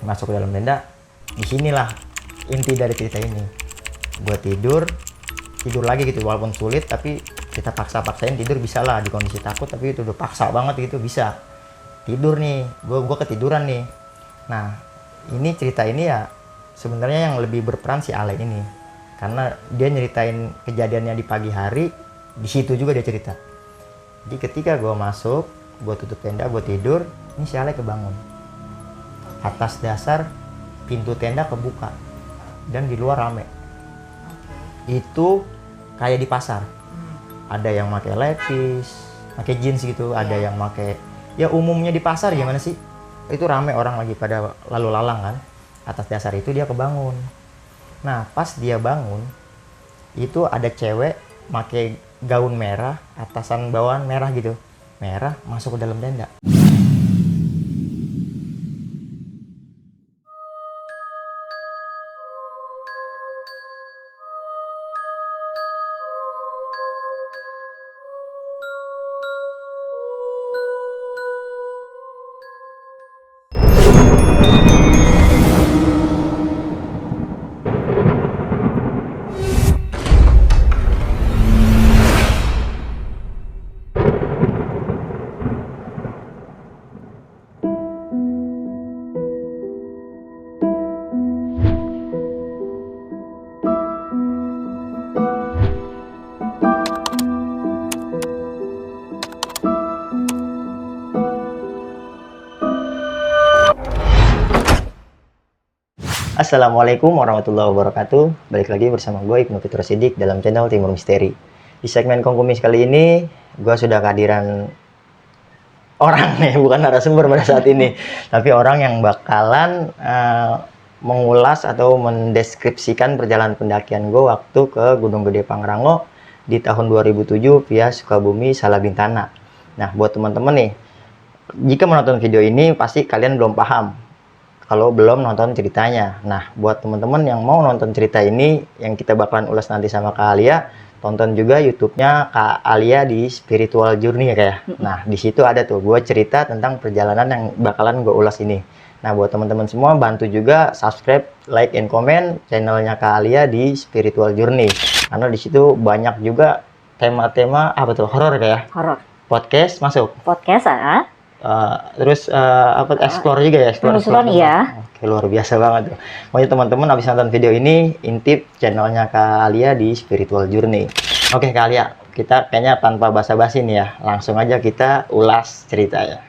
Masuk ke dalam tenda, disinilah inti dari cerita ini. Gue tidur lagi gitu, walaupun sulit tapi kita paksain tidur, bisa lah di kondisi takut, tapi itu udah paksa banget gitu, bisa tidur nih. Gue ketiduran nih. Nah ini cerita ini ya sebenarnya yang lebih berperan si Ale ini, karena dia nyeritain kejadiannya di pagi hari, di situ juga dia cerita. Jadi ketika gue masuk, gue tutup tenda, gue tidur, ini si Ale kebangun. Atas dasar pintu tenda kebuka dan di luar rame. Itu kayak di pasar. Ada yang pakai levis, pakai jeans gitu, ada yang pakai, ya umumnya di pasar gimana sih? Itu rame orang lagi pada lalu lalang kan. Atas dasar itu dia kebangun. Nah pas dia bangun, itu ada cewek pakai gaun merah, atasan bawahan merah gitu, merah, masuk ke dalam tenda. Assalamualaikum warahmatullahi wabarakatuh. Balik lagi bersama gue Ibnu Fitrus Siddiq dalam channel Timur Misteri. Di segmen Kongkumis kali ini, gue sudah kehadiran orang nih, bukan narasumber pada saat ini, tapi orang yang bakalan mengulas atau mendeskripsikan perjalanan pendakian gue waktu ke Gunung Gede Pangrango di tahun 2007 via Sukabumi Salabintana. Nah, buat teman-teman nih, jika menonton video ini pasti kalian belum paham kalau belum nonton ceritanya. Nah, buat teman-teman yang mau nonton cerita ini, yang kita bakalan ulas nanti sama Kak Alia, tonton juga YouTube-nya Kak Alia di Spiritual Journey ya kayak. Nah, di situ ada tuh gue cerita tentang perjalanan yang bakalan gue ulas ini. Nah, buat teman-teman semua bantu juga subscribe, like, and comment channelnya Kak Alia di Spiritual Journey. Karena di situ banyak juga tema-tema apa tuh, horor kayak. Horor. Podcast masuk. Podcast Terus explore juga ya, explore iya. Oke, luar biasa banget tuh. Pokoknya teman-teman habis nonton video ini, intip channelnya Kak Alia di Spiritual Journey. Oke Kak Alia, kita kayaknya tanpa basa-basi nih ya, langsung aja kita ulas ceritanya.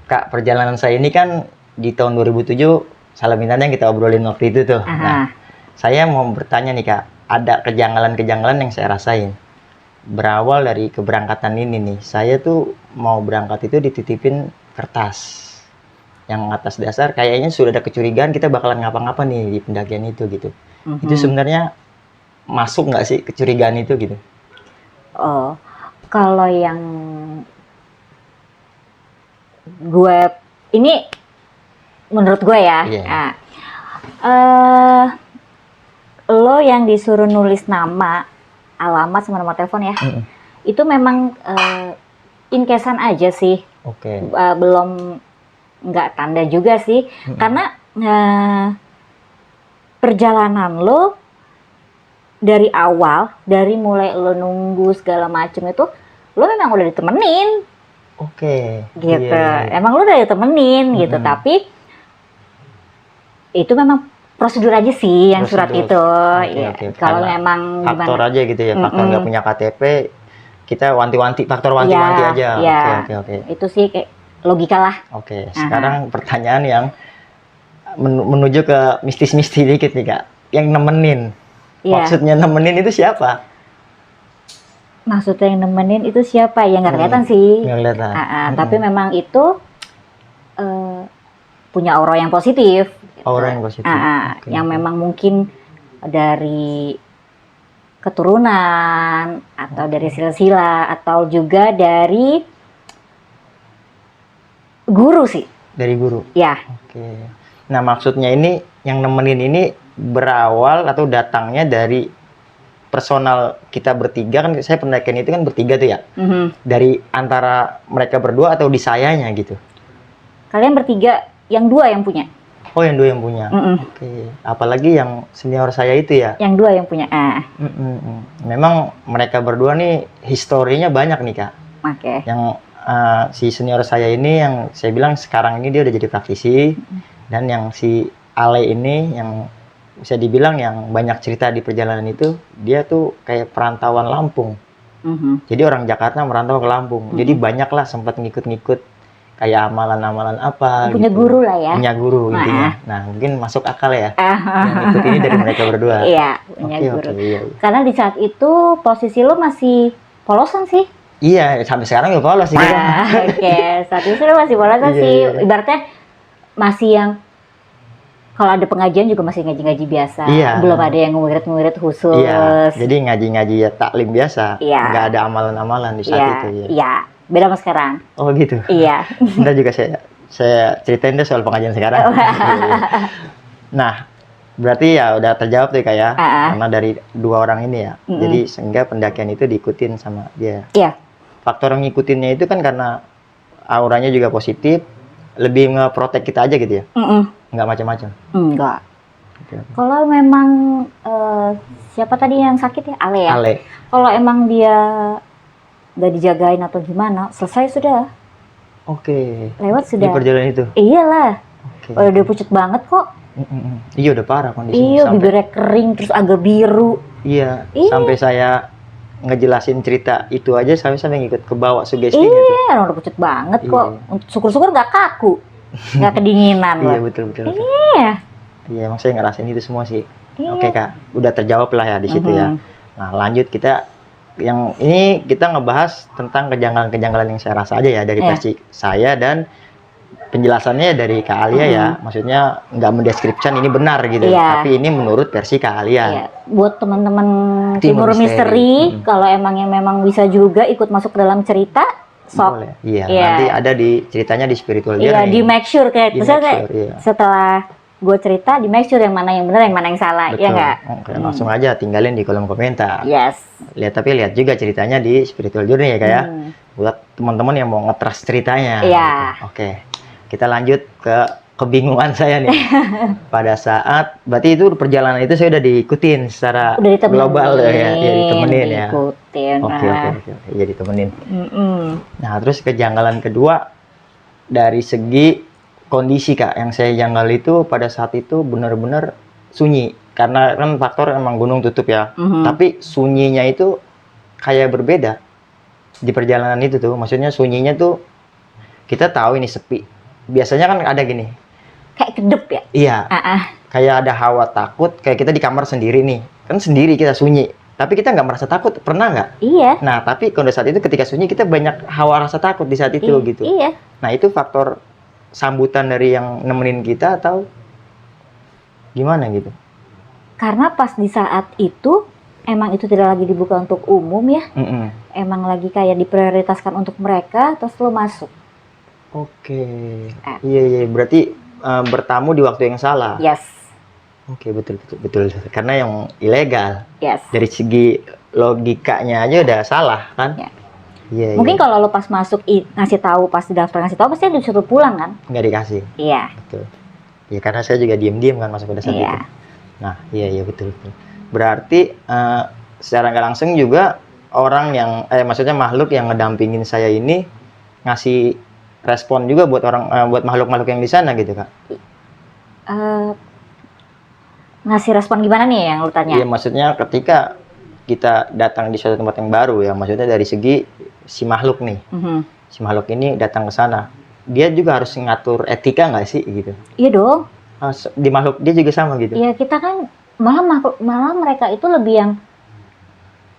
Kak, perjalanan saya ini kan di tahun 2007 Salabintana yang kita obrolin waktu itu tuh. Nah, saya mau bertanya nih Kak, ada kejanggalan-kejanggalan yang saya rasain. Berawal dari keberangkatan ini nih, saya tuh mau berangkat itu dititipin kertas. Yang atas dasar kayaknya sudah ada kecurigaan kita bakalan ngapa-ngapa nih di pendakian itu gitu. Itu sebenarnya masuk nggak sih kecurigaan itu gitu? Oh, kalau yang gue ini menurut gue ya, lo yang disuruh nulis nama, alamat sama nomor telepon ya, itu memang in-case-an aja sih, belum nggak tanda juga sih, karena perjalanan lo dari awal, dari mulai lo nunggu segala macem itu, lo memang udah ditemenin. Gitu, emang lu udah ditemenin gitu, tapi itu memang prosedur aja sih yang surat itu. Kalau memang faktor gimana? Aja gitu ya, faktor nggak punya KTP, kita wanti-wanti, faktor wanti-wanti aja. Itu sih kayak logika lah. Sekarang pertanyaan yang menuju ke mistis-mistis dikit nih Kak, yang nemenin. Maksudnya nemenin itu siapa? Maksudnya yang nemenin itu siapa? Ya nggak kelihatan sih. Nggak kelihatan. Tapi memang itu punya aura yang positif. Aura yang positif. Yang memang mungkin dari keturunan atau dari silsilah atau juga dari guru sih. Dari guru. Ya. Nah maksudnya ini yang nemenin ini berawal atau datangnya dari personal kita bertiga kan, saya pendakian itu kan bertiga tuh ya. Dari antara mereka berdua atau di sayanya gitu? Kalian bertiga, yang 2 yang punya. Oh, yang 2 yang punya. Oke. Apalagi yang senior saya itu ya. Yang 2 yang punya. Memang mereka berdua nih historinya banyak nih Kak. Oke. Yang si senior saya ini yang saya bilang sekarang ini dia udah jadi praktisi, dan yang si Ale ini yang bisa dibilang yang banyak cerita di perjalanan itu, dia tuh kayak perantauan Lampung. Jadi orang Jakarta merantau ke Lampung. Jadi banyak lah sempat ngikut-ngikut kayak amalan-amalan apa. Punya gitu. guru lah ya. Punya guru intinya. Nah mungkin masuk akal ya. Yang ikut ini dari mereka berdua. Iya, punya guru. Iya. Karena di saat itu posisi lo masih polosan sih. Iya, sampai sekarang ya polos sih. Oke, saat itu lo masih polosan sih. Ibaratnya masih yang kalau ada pengajian juga masih ngaji-ngaji biasa. Belum ada yang ngurit-ngurit khusus. Iya, jadi ngaji-ngaji ya taklim biasa. Iya. Nggak ada amalan-amalan di saat itu. Iya, beda sama sekarang. Oh gitu? Iya. Ntar juga saya ceritain deh soal pengajian sekarang. Nah, berarti ya udah terjawab tuh Kak ya. Karena dari 2 orang ini ya. Jadi sehingga pendakian itu diikutin sama dia. Iya. Faktor yang ngikutinnya itu kan karena auranya juga positif. Lebih nge-protect kita aja gitu ya? Nggak macam-macam? Enggak. Kalau memang siapa tadi yang sakit ya? Ale ya? Ale. Kalau emang dia nggak dijagain atau gimana, selesai sudah. Oke. Lewat sudah. Di perjalanan itu? Iyalah. Udah pucet banget kok. Iya udah parah kondisinya. Iya, bibirnya kering terus agak biru. Iya. Sampai saya ngejelasin cerita itu aja sampai ngikut ke bawah sugestinya tuh. Iya, udah pucet banget kok. Syukur-syukur nggak kaku. Nggak kedinginan. Iya betul. Iya. Iya, emang saya ngerasain itu semua sih. Oke Kak, udah terjawab lah ya di situ ya. Nah lanjut kita, yang ini kita ngebahas tentang kejanggalan-kejanggalan yang saya rasa aja ya dari versi saya, dan penjelasannya dari Kak Alia ya. Maksudnya nggak mendeskripsikan ini benar gitu, tapi ini menurut versi Kak Alia. Iya. Buat teman-teman Timur Misteri, kalau emang yang memang bisa juga ikut masuk ke dalam cerita, sok. Boleh. Iya, nanti ada di ceritanya di Spiritual Journey. Iya, di make sure kayak setelah gue cerita di make sure yang mana yang benar, yang mana yang salah. Iya nggak? Oke, langsung aja tinggalin di kolom komentar. Yes. Lihat juga ceritanya di Spiritual Journey ya Kak ya. Buat teman-teman yang mau nge-trust ceritanya. Iya. Gitu. Oke. Kita lanjut ke kebingungan saya nih. Pada saat berarti itu perjalanan itu saya udah diikutin secara global ya, ditemenin ya. Oke. Ya ditemenin. Nah, terus kejanggalan kedua dari segi kondisi Kak, yang saya janggal itu pada saat itu benar-benar sunyi. Karena kan faktor emang gunung tutup ya. Tapi sunyinya itu kayak berbeda di perjalanan itu tuh. Maksudnya sunyinya tuh kita tahu ini sepi. Biasanya kan ada gini. Kayak kedep ya? Iya. Kayak ada hawa takut, kayak kita di kamar sendiri nih. Kan sendiri kita sunyi. Tapi kita nggak merasa takut, pernah nggak? Iya. Nah, tapi pada saat itu ketika sunyi kita banyak hawa rasa takut di saat itu gitu. Iya. Nah, itu faktor sambutan dari yang nemenin kita atau gimana gitu? Karena pas di saat itu emang itu tidak lagi dibuka untuk umum ya. Emang lagi kayak diprioritaskan untuk mereka, terus lo masuk. Oke. Iya. Berarti bertamu di waktu yang salah. Yes. Oke, betul. Karena yang ilegal. Yes. Dari segi logikanya aja udah salah kan? Iya. Mungkin kalau lo pas masuk ngasih tahu, pas di daftar ngasih tahu, pasti disuruh pulang kan? Nggak dikasih. Iya. Betul. Ya karena saya juga diam-diam kan masuk pada saat itu. Nah, iya betul. Berarti secara nggak langsung juga orang yang, maksudnya makhluk yang ngedampingin saya ini ngasih respon juga buat buat makhluk-makhluk yang di sana gitu Kak. Ngasih respon gimana nih yang lu tanya? Iya, maksudnya ketika kita datang di suatu tempat yang baru ya, maksudnya dari segi si makhluk nih. Si makhluk ini datang ke sana. Dia juga harus ngatur etika nggak sih gitu? Iya dong. Di makhluk dia juga sama gitu? Iya, kita kan malah mereka itu lebih yang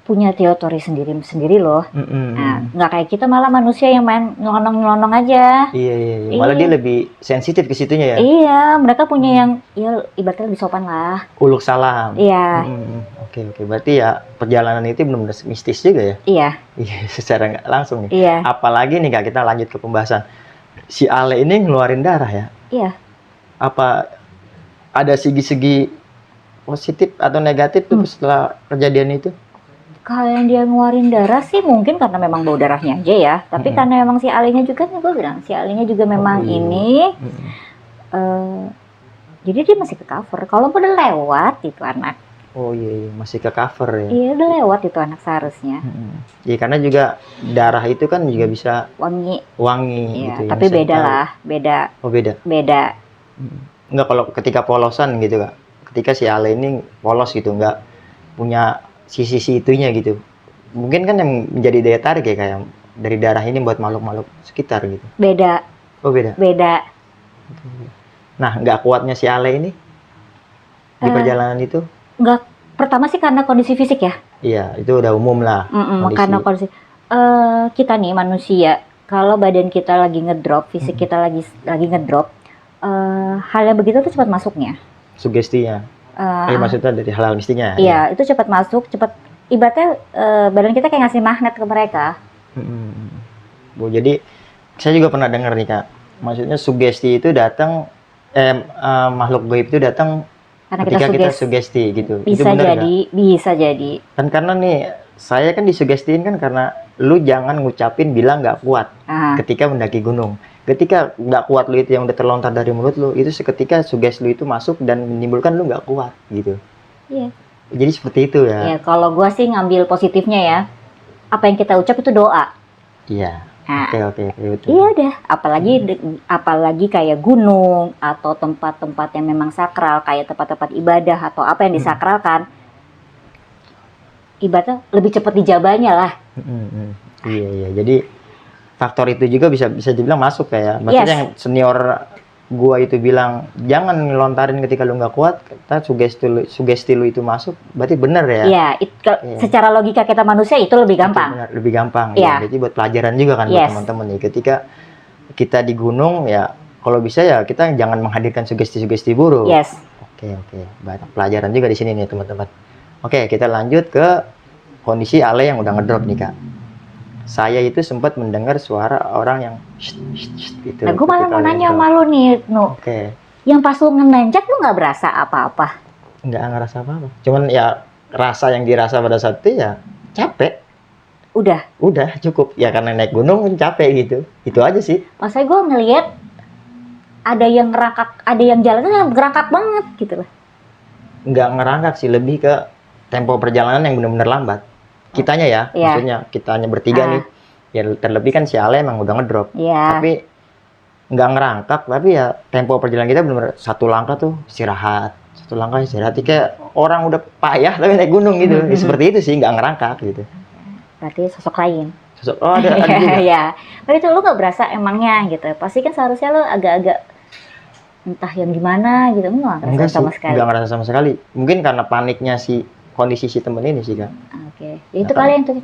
punya teori sendiri loh. Nah, nggak kayak kita, malah manusia yang main nyelonong aja. Iya. Malah dia lebih sensitif ke situnya ya. Iya, mereka punya yang ya ibaratnya lebih sopan lah. Uluk salam. Iya. Oke. Berarti ya perjalanan itu benar-benar mistis juga ya. Iya. Iya, secara nggak langsung nih. Iya. Apalagi nih Kak, kita lanjut ke pembahasan. Si Ale ini ngeluarin darah ya. Iya. Apa ada segi-segi positif atau negatif tuh setelah kejadian itu? Kalau yang dia ngeluarin darah sih mungkin karena memang bau darahnya aja ya. Tapi karena memang si Alenya juga nih gue bilang si Alenya juga memang ini. Jadi dia masih ke cover. Kalau udah lewat itu anak. Oh iya, masih ke cover ya. Iya udah lewat itu anak seharusnya. Iya karena juga darah itu kan juga bisa Wangi. gitu. Iya, yang tapi saya beda tahu. lah, beda. Oh beda. Beda. Enggak kalau ketika polosan gitu Kak. Ketika si Ale ini polos gitu, enggak punya sisi itunya gitu. Mungkin kan yang menjadi daya tarik ya kayak dari darah ini buat makhluk-makhluk sekitar gitu. Beda. Oh beda. Beda. Nah, nggak kuatnya si Ale ini di perjalanan itu? Enggak, pertama sih karena kondisi fisik ya. Iya, itu udah umum lah. Karena kondisi kita nih manusia, kalau badan kita lagi ngedrop, fisik kita lagi ngedrop, hal yang begitu tuh cepat masuknya. Sugestinya. Maksudnya dari hal-hal mistiknya. Iya, itu cepat masuk, cepat. Ibaratnya badan kita kayak ngasih magnet ke mereka. Bu, jadi saya juga pernah dengar nih Kak. Maksudnya sugesti itu datang, makhluk gaib itu datang Karena ketika kita sugesti gitu. Itu Bisa benar jadi, nggak? bisa jadi. Kan karena nih saya kan disugestiin kan karena lu jangan ngucapin bilang nggak kuat ketika mendaki gunung. Ketika nggak kuat lu itu yang udah terlontar dari mulut lu, itu seketika sugesti lu itu masuk dan menimbulkan lu nggak kuat gitu. Iya. Jadi seperti itu ya. Ya, kalau gua sih ngambil positifnya ya. Apa yang kita ucap itu doa. Iya. Nah, Oke, betul. iya deh, apalagi kayak gunung atau tempat-tempat yang memang sakral kayak tempat-tempat ibadah atau apa yang disakralkan. Ibaratnya lebih cepat dijabahnya lah. Iya. Jadi faktor itu juga bisa dibilang masuk kayak. Maksudnya yang senior gua itu bilang jangan ngelontarin ketika lu nggak kuat, kita sugesti lu itu masuk, berarti bener ya? Iya, secara logika kita manusia itu lebih gampang. Benar, lebih gampang. Iya. Ya. Jadi buat pelajaran juga kan buat teman-teman nih. Ketika kita di gunung ya, kalau bisa ya kita jangan menghadirkan sugesti-sugesti buruk. Yes. Oke. Banyak pelajaran juga di sini nih teman-teman. Oke, kita lanjut ke kondisi Ale yang udah ngedrop nih Kak. Saya itu sempat mendengar suara orang yang gitu. Nah, gue malah mau nanya sama lu nih, Nu. Oke. Yang pas lu ngenanjak lu nggak berasa apa-apa? Nggak ngerasa apa-apa. Cuman ya rasa yang dirasa pada saat itu ya capek. Udah cukup. Ya karena naik gunung capek gitu. Itu aja sih. Maksudnya gue ngelihat ada yang ngerangkak, ada yang jalannya yang ngerangkak banget gitu loh. Nggak ngerangkak sih, lebih ke tempo perjalanan yang benar-benar lambat. Kitanya ya, maksudnya kitanya bertiga nih. Ya terlebih kan si Ale emang udah ngedrop. Tapi nggak ngerangkak, tapi ya tempo perjalanan kita benar-benar satu langkah tuh istirahat. Kayak orang udah payah tapi naik gunung gitu. Ya, seperti itu sih, nggak ngerangkak gitu. Berarti sosok lain. Ada juga. Iya. Tapi itu lu nggak berasa emangnya gitu. Pasti kan seharusnya lu agak-agak entah yang gimana gitu. Lu nggak ngerasa sama sekali. Nggak ngerasa sama sekali. Mungkin karena paniknya kondisi si temen ini sih Kak. Oke. Itu kali yang tuh.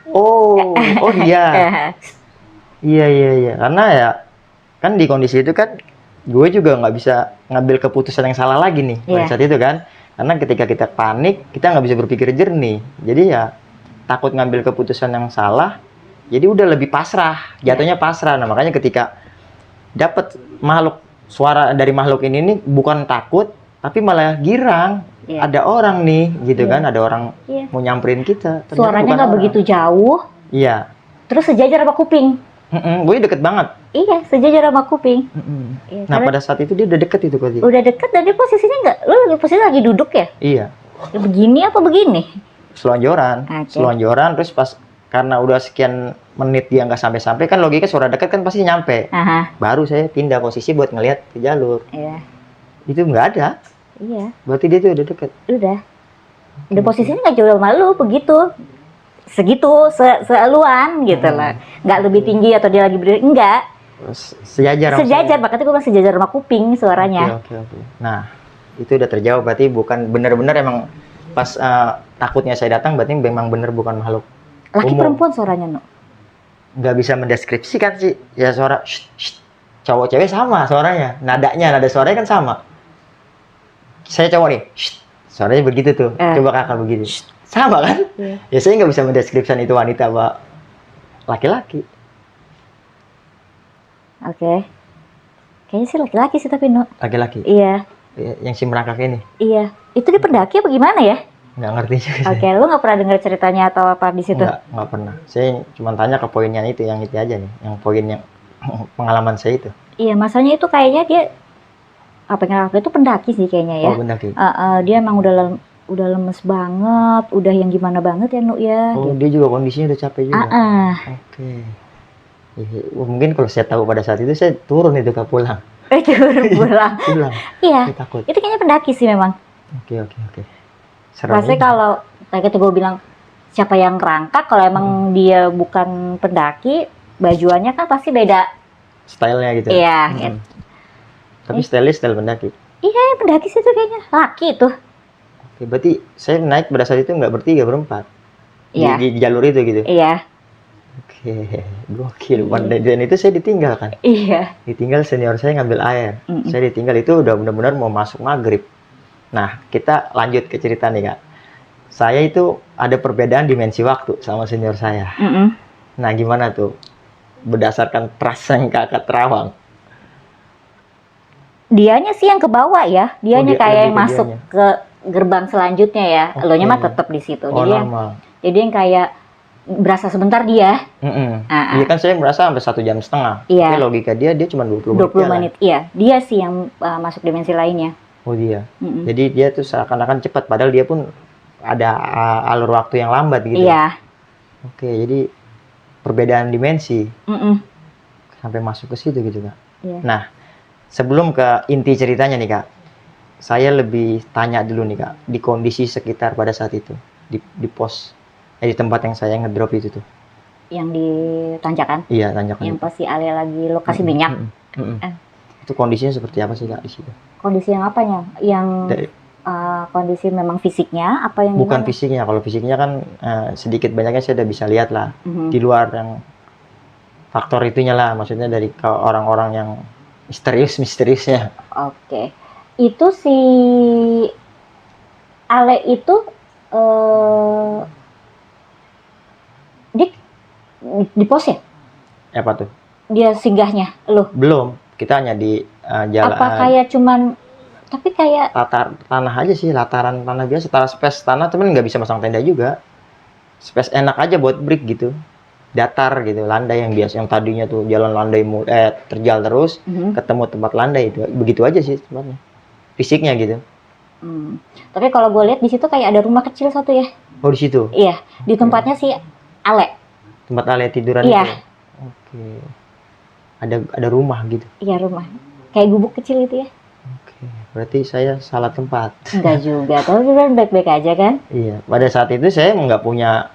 Oh iya. Iya. Karena ya kan di kondisi itu kan gue juga nggak bisa ngambil keputusan yang salah lagi nih pada saat itu kan. Karena ketika kita panik, kita nggak bisa berpikir jernih. Jadi ya takut ngambil keputusan yang salah. Jadi udah lebih pasrah, jatuhnya pasrah. Nah makanya ketika dapat suara dari makhluk ini nih bukan takut, tapi malah girang. Ada orang nih, gitu kan? Ada orang mau nyamperin kita. Suaranya nggak begitu jauh. Iya. Terus sejajar sama kuping. Gue deket banget. Iya, sejajar sama kuping. Nah pada saat itu dia udah deket itu Kak. Udah deket dan dia posisinya nggak, posisi lagi duduk ya? Iya. Ya, begini apa begini? Selonjoran, terus pas karena udah sekian menit dia nggak sampai-sampai kan logika suara deket kan pasti nyampe. Baru saya pindah posisi buat ngelihat ke jalur. Iya. Itu nggak ada. Iya. Berarti dia tuh udah deket. Udah posisinya nggak jauh sama lu begitu. Segitu, seeluan gitu lah. Nggak lebih tinggi atau dia lagi berdiri, enggak. Sejajar, makanya gue bilang sejajar sama kuping suaranya. Oke. Nah, itu udah terjawab, berarti bukan benar-benar emang pas takutnya saya datang, berarti memang benar bukan makhluk Laki umum. perempuan suaranya, No? Nggak bisa mendeskripsikan sih, ya suara cowok cewek sama suaranya, nada suaranya kan sama. Saya cowok nih, suaranya begitu tuh, coba kakak begitu. Sama kan? Ya saya nggak bisa mendeskripsikan itu wanita apa laki-laki. Oke. Kayaknya sih laki-laki sih tapi No. Laki-laki? Iya. Yang si merangkak ini? Iya. Itu di pendaki apa gimana ya? nggak ngerti juga sih. Oke, lu nggak pernah dengar ceritanya atau apa di situ? Nggak pernah. Saya cuma tanya ke poinnya itu, yang itu aja nih, yang poin yang pengalaman saya itu. Iya, masanya itu kayaknya dia apa yang itu pendaki sih kayaknya ya. Oh, pendaki. Dia emang udah lemes banget, udah yang gimana banget ya, Nuk ya. Oh, Gitu. dia juga kondisinya udah capek juga. Oke. Iya, mungkin kalau saya tahu pada saat itu saya turun itu ke pulang. Pulang. Pulang. Iya. Saya takut. Itu kayaknya pendaki sih memang. Oke. Serem Pasti ini. kalau kayak itu gue bilang siapa yang kerangka kalau emang dia bukan pendaki, bajuannya kan pasti beda. Stylenya gitu. Iya. Hmm. Tapi style pendaki. Iya, pendaki sih tuh kayaknya laki tuh. Oke, berarti saya naik pada saat itu nggak bertiga, berempat. Iya. Di jalur itu gitu. Iya. Oke, gokil. Dan itu saya ditinggal kan. Iya. Ditinggal senior saya ngambil air. Saya ditinggal itu udah benar-benar mau masuk maghrib. Nah, kita lanjut ke cerita nih Kak. Saya itu ada perbedaan dimensi waktu sama senior saya. Nah, gimana tuh? Berdasarkan prasangka Kak Terawang. Dianya sih yang ke bawah ya. Dianya kayak yang lebih ke masuk dianya. ke gerbang selanjutnya ya. Oke. Elonya mah tetap di situ. Oh, Jadi yang kayak berasa sebentar dia. Iya kan saya merasa sampai 1,5 jam. Iya. Tapi logika dia cuma 20 20 menit. menit. Iya, dia sih yang masuk dimensi lainnya. Oh dia. Jadi dia tuh seakan-akan cepat padahal dia pun ada alur waktu yang lambat gitu. Iya. Oke, jadi perbedaan dimensi sampai masuk ke situ gitu Kak. Iya. Nah, sebelum ke inti ceritanya nih Kak, saya lebih tanya dulu nih Kak, di kondisi sekitar pada saat itu, di pos, di tempat yang saya ngedrop itu tuh. Yang di Tanjakan. Iya, Tanjakan. Yang pasti Ale lagi lokasi minyak. Itu kondisinya seperti apa sih Kak di situ? Kondisi yang apanya? Yang kondisi memang fisiknya apa yang bukan gimana? fisiknya. Kalau fisiknya kan sedikit banyaknya saya udah bisa lihat lah. Di luar yang faktor itunya lah, maksudnya dari ke orang-orang yang misteriusnya. Oke. Itu si Ale itu di pos ya? Apa tuh? Dia singgahnya lu? Belum. Kita hanya di jalan. Apa kayak cuman tapi kayak tanah aja sih, lataran tanah biasa, space tanah, cuman nggak bisa masang tenda juga. Space enak aja buat break gitu. Datar gitu, landai yang biasa, yang tadinya tuh jalan landai terjal terus, ketemu tempat landai itu, begitu aja sih tempatnya, fisiknya gitu. Tapi kalau gue lihat di situ kayak ada rumah kecil satu ya. Oh di situ? Iya, di tempatnya si Ale. Tempat Ale tiduran iya. Itu? Oke. Ada rumah gitu? Iya rumah, kayak gubuk kecil gitu ya. Oke, berarti saya salah tempat. Enggak juga, tapi kan baik-baik aja kan? Iya, pada saat itu saya nggak punya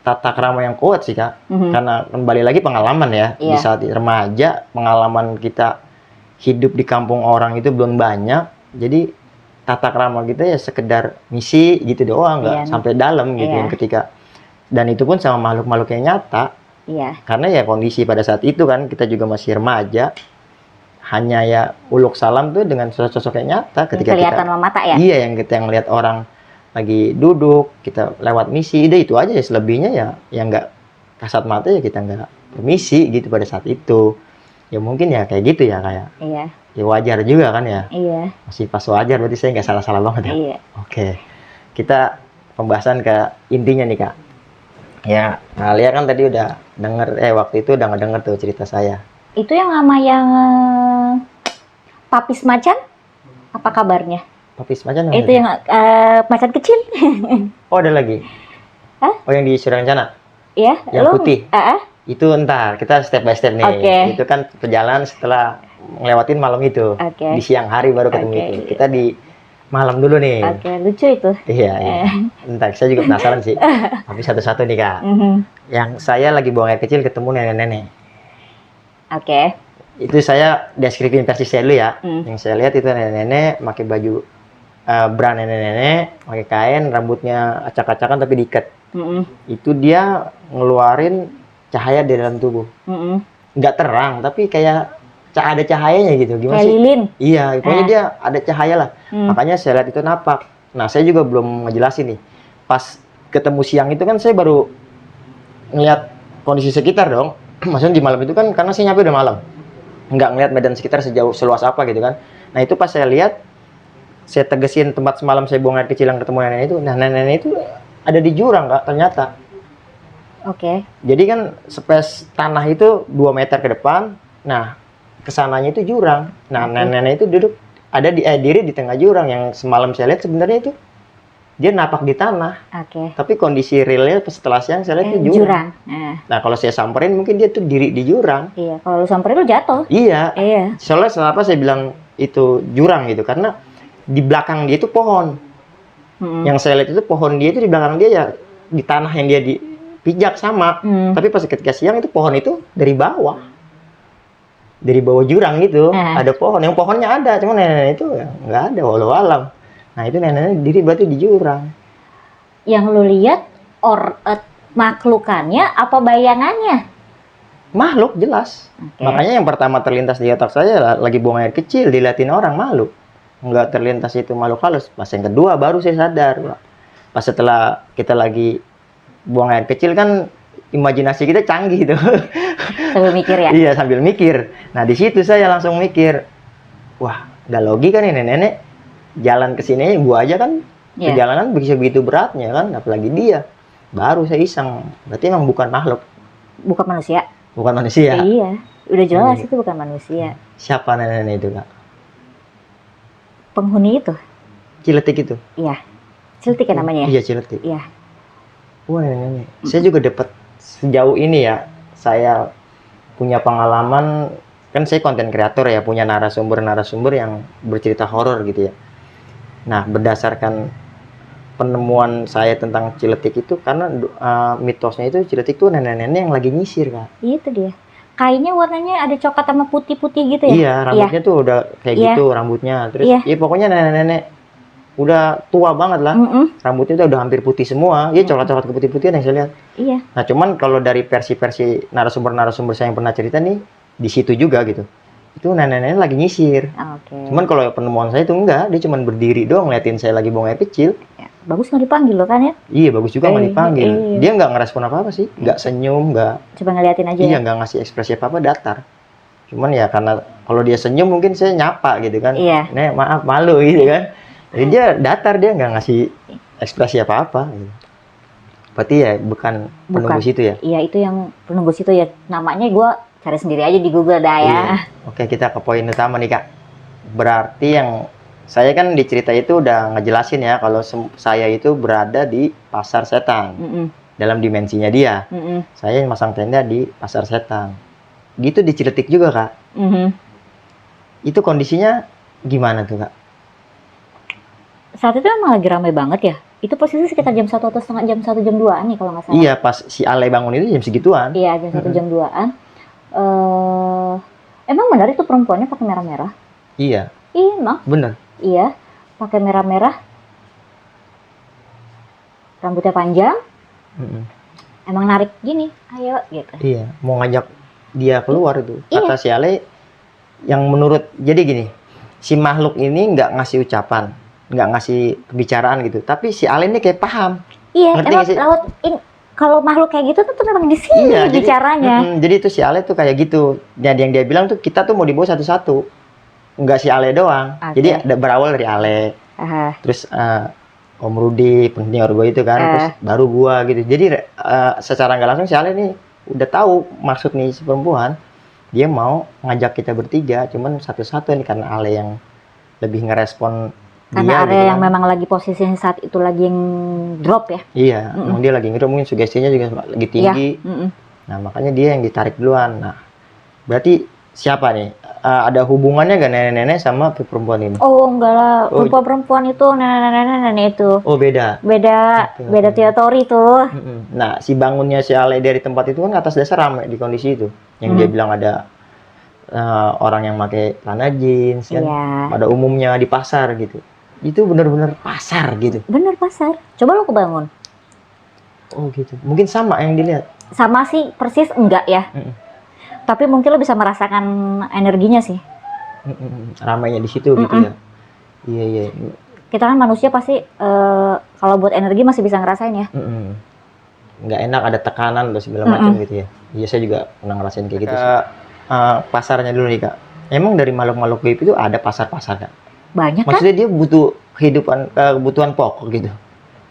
tata krama yang kuat sih Kak, karena kembali lagi pengalaman ya. Di saat remaja, pengalaman kita hidup di kampung orang itu belum banyak, jadi tata krama kita ya sekedar misi gitu doang, nggak sampai dalam gitu. Ketika dan itu pun sama makhluk-makhluk yang nyata. Iya. Karena ya kondisi pada saat itu kan kita juga masih remaja, hanya ya uluk salam tuh dengan sosok-sosok yang nyata ketika kelihatan sama mata ya. Iya, yang kita ngelihat orang lagi duduk, kita lewat misi, itu aja ya. Selebihnya ya nggak kasat mata ya, kita nggak permisi gitu pada saat itu. Ya mungkin ya kayak gitu ya kayak. Iya. Ya wajar juga kan ya. Iya. Masih pas wajar, berarti saya nggak salah-salah banget ya. Iya. Oke, kita pembahasan ke intinya nih Kak. Ya, nah Lia kan tadi udah denger, waktu itu udah ngedenger tuh cerita saya. Itu yang sama yang Papis Macan, apa kabarnya? Papis Macan itu yang macan kecil. Oh ada lagi? Hah? Oh yang di Suryakencana? Iya. Yang putih? Itu ntar, kita step by step nih. Itu kan perjalanan setelah ngelewatin malam itu. Di siang hari baru ketemu itu. Kita di malam dulu nih. Lucu itu. Iya. Entar, saya juga penasaran sih. Tapi satu-satu nih Kak. Yang saya lagi buang air kecil ketemu nenek-nenek. Itu saya deskripsiin versi saya dulu ya. Yang saya lihat itu nenek-nenek pakai baju bra nenek-nenek, pakai kain, rambutnya acak-acakan tapi diikat. Itu dia ngeluarin cahaya di dalam tubuh. Nggak terang, tapi kayak ada cahayanya gitu. Gimana kayak sih? lilin. Iya, pokoknya dia ada cahaya lah. Makanya saya lihat itu napak. Nah, saya juga belum ngejelasin nih. Pas ketemu siang itu kan saya baru ngeliat kondisi sekitar dong. Maksudnya di malam itu kan karena saya nyampe udah malam. Nggak ngeliat medan sekitar seluas apa gitu kan. Nah, itu pas saya lihat saya tegesin tempat semalam saya buang air kecil yang ketemu nenek itu. Nah, nenek itu ada di jurang, Kak, ternyata. Oke. Jadi kan space tanah itu 2 meter ke depan. Nah, kesananya itu jurang. Nah, nenek itu duduk ada diri di tengah jurang yang semalam saya lihat sebenarnya itu dia napak di tanah. Oke. Tapi kondisi realnya setelah siang saya lihat itu jurang. Nah, kalau saya samperin mungkin dia tuh diri di jurang. Iya, kalau lu samperin lu jatuh. Iya. Iya. Soalnya kenapa saya bilang itu jurang gitu? Karena di belakang dia itu pohon. Yang saya lihat itu pohon dia itu di belakang dia ya di tanah yang dia dipijak sama. Tapi pas ketika siang itu pohon itu dari bawah. Dari bawah jurang gitu ada pohon. Yang pohonnya ada, cuma nenek itu ya nggak ada, walau alam. Nah, itu neneknya diri berarti di jurang. Yang lu lihat makhlukannya apa bayangannya? Makhluk jelas. Makanya yang pertama terlintas di otak saya lagi buang air kecil, diliatin orang, malu. Nggak terlintas itu makhluk halus. Pas yang kedua baru saya sadar. Pas setelah kita lagi buang air kecil kan imajinasi kita canggih gitu. Sambil mikir ya? Iya, sambil mikir. Nah, di situ saya langsung mikir, wah, nggak logika nih nenek jalan ke sini, gua aja kan perjalanan begitu beratnya kan, apalagi dia. Baru saya iseng, berarti emang bukan makhluk. Bukan manusia? Bukan manusia. Iya, udah jelas itu bukan manusia. Siapa nenek itu, Kak? Penghuni itu? Ciletik itu? Iya, Ciletik kan namanya? Iya, Ciletik. Iya. Wah, nenek. Saya juga dapat sejauh ini ya, saya punya pengalaman, kan saya konten kreator ya, punya narasumber yang bercerita horor gitu ya. Nah, berdasarkan penemuan saya tentang Ciletik itu, karena mitosnya itu Ciletik itu nenek-nenek yang lagi nyisir, Kak. Itu dia. Kayaknya warnanya ada coklat sama putih-putih gitu ya? Iya, rambutnya tuh udah kayak gitu, rambutnya. Terus, ya pokoknya nenek-nenek udah tua banget lah. Rambutnya udah hampir putih semua. Iya, coklat-coklat ke putih-putihan yang saya lihat. Iya. Nah, cuman kalau dari versi-versi narasumber saya yang pernah cerita nih, di situ juga gitu. Itu nenek-nenek lagi nyisir. Cuman kalau penemuan saya itu enggak, dia cuman berdiri doang ngeliatin saya lagi buang air kecil. Ya, bagus nggak dipanggil loh kan ya? Iya, bagus juga nggak dipanggil. Dia nggak ngerespon apa-apa sih, nggak senyum, nggak. Coba ngeliatin aja. Iya, nggak ngasih ekspresi apa-apa, datar. Cuman ya karena kalau dia senyum mungkin saya nyapa gitu kan. Iya. Nek, maaf, malu gitu kan. Jadi dia datar, dia nggak ngasih ekspresi apa-apa. Gitu. Berarti ya bukan penunggu situ ya? Iya, itu yang penunggu situ ya. Namanya gue cari sendiri aja di Google dah ya. Iya. Oke, kita ke poin utama nih, Kak. Berarti yang saya kan di cerita itu udah ngejelasin ya kalau saya itu berada di pasar setan. Dalam dimensinya dia. Saya masang tenda di pasar setan. Gitu di Ciletik juga, Kak. Itu kondisinya gimana tuh, Kak? Saat itu emang lagi ramai banget ya. Itu posisi sekitar jam 1 atau setengah jam 1 jam 2-an nih kalau nggak salah. Iya, pas si Ale bangun itu jam segituan. Iya, jam 1 jam 2-an. Emang benar itu perempuannya pakai merah-merah? Iya. Iya, emang. Bener. Iya, pakai merah-merah. Rambutnya panjang. Emang narik gini, ayo gitu. Iya, mau ngajak dia keluar itu. Kata si Ale yang menurut, jadi gini, si makhluk ini nggak ngasih ucapan, nggak ngasih pembicaraan gitu, tapi si Ale ini kayak paham. Iya, emang kalau makhluk kayak gitu tuh memang di sini bicaranya. Jadi itu si Ale tuh kayak gitu. Dan yang dia bilang tuh kita tuh mau dibawa satu-satu, nggak si Ale doang. Jadi berawal dari Ale, terus Om Rudi, pentingnya gue itu kan, terus baru gua gitu. Jadi secara nggak langsung si Ale nih udah tahu maksud nih si perempuan, dia mau ngajak kita bertiga, cuman satu-satu nih karena Ale yang lebih ngerespon karena dia, area gitu yang memang lagi posisinya saat itu lagi yang drop ya. Iya, dia lagi ngedrop, mungkin sugestinya juga lagi tinggi. Nah, makanya dia yang ditarik duluan. Nah, berarti siapa nih? Ada hubungannya gak nenek-nenek sama perempuan ini? Oh, enggak lah. Perempuan itu nenek-nenek itu. Oh, beda. Beda teori tuh. Nah, si bangunnya si Ale dari tempat itu kan atas dasar ramai di kondisi itu. Yang dia bilang ada orang yang pakai celana jeans kan. Pada umumnya di pasar gitu. Itu benar-benar pasar gitu. Bener pasar. Coba lo kebangun. Oh gitu. Mungkin sama yang dilihat. Sama sih, persis enggak ya. Tapi mungkin lo bisa merasakan energinya sih. Ramainya di situ gitu ya. Iya. Kita kan manusia pasti kalau buat energi masih bisa ngerasain ya. Nggak enak, ada tekanan atau segala macam gitu ya. Iya, saya juga pernah ngerasain kayak gitu. Pasarnya dulu nih, Kak. Emang dari makhluk-makhluk gaib itu ada pasar-pasar, Kak? Banyak kan? Maksudnya dia butuh kebutuhan pokok gitu.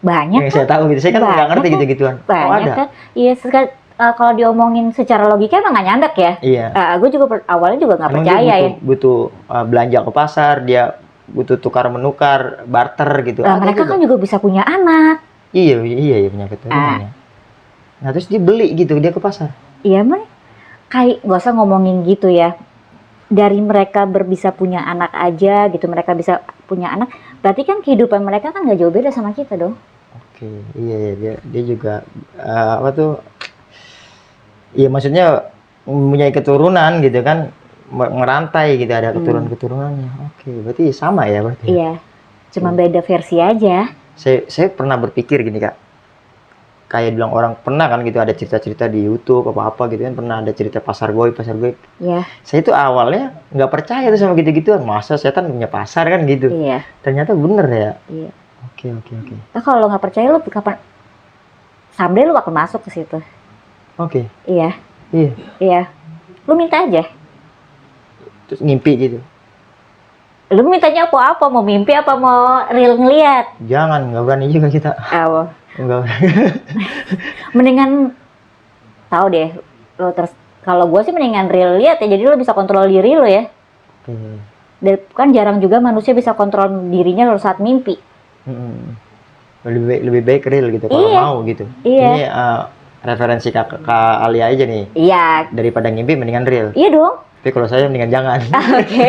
Banyak Yang saya tahu gitu. Saya kan nggak ngerti kan? gitu-gituan. Oh Banyak ada. kan? Iya, kalau diomongin secara logika emang nggak nyandek ya. Iya. Gue juga awalnya juga nggak Emang percaya dia ya. butuh belanja ke pasar, dia butuh tukar menukar, barter gitu. Lah, Ada mereka juga. kan juga bisa punya anak. Iya punya keturunan ya. Nah terus dia beli gitu dia ke pasar. Iya, mah kayak nggak usah ngomongin gitu ya. Dari mereka bisa punya anak aja gitu, mereka bisa punya anak. Berarti kan kehidupan mereka kan nggak jauh beda sama kita dong. Oke, iya dia juga apa tuh? Iya maksudnya mempunyai keturunan gitu kan, ngerantai gitu ada keturunan-keturunannya. Oke, berarti sama ya berarti. Iya, cuma beda versi aja. Saya pernah berpikir gini Kak, kayak bilang orang pernah kan gitu ada cerita-cerita di YouTube apa-apa gitu kan, pernah ada cerita pasar goib. Iya. Saya itu awalnya nggak percaya tuh sama gitu-gituan, masa setan punya pasar kan gitu. Iya. Ternyata bener ya. Iya. Oke. Nah, kalau lo nggak percaya lo kapan? Someday lo bakal masuk ke situ. Oke. Iya. Iya. Lo minta aja. Terus ngimpi gitu. Lo mintanya apa? Mau mimpi apa mau real ngeliat? Jangan, nggak berani juga kita. Enggak. Mendingan tahu deh lo kalau gue sih mendingan real lihat ya, jadi lo bisa kontrol diri lo ya. Dan kan jarang juga manusia bisa kontrol dirinya lo saat mimpi. Lebih baik real gitu kalau mau gitu. Iya. Ini referensi Kak Alia aja nih. Iya. Daripada ngimpi mendingan real. Iya dong. Tapi kalau saya mendingan jangan. Oke.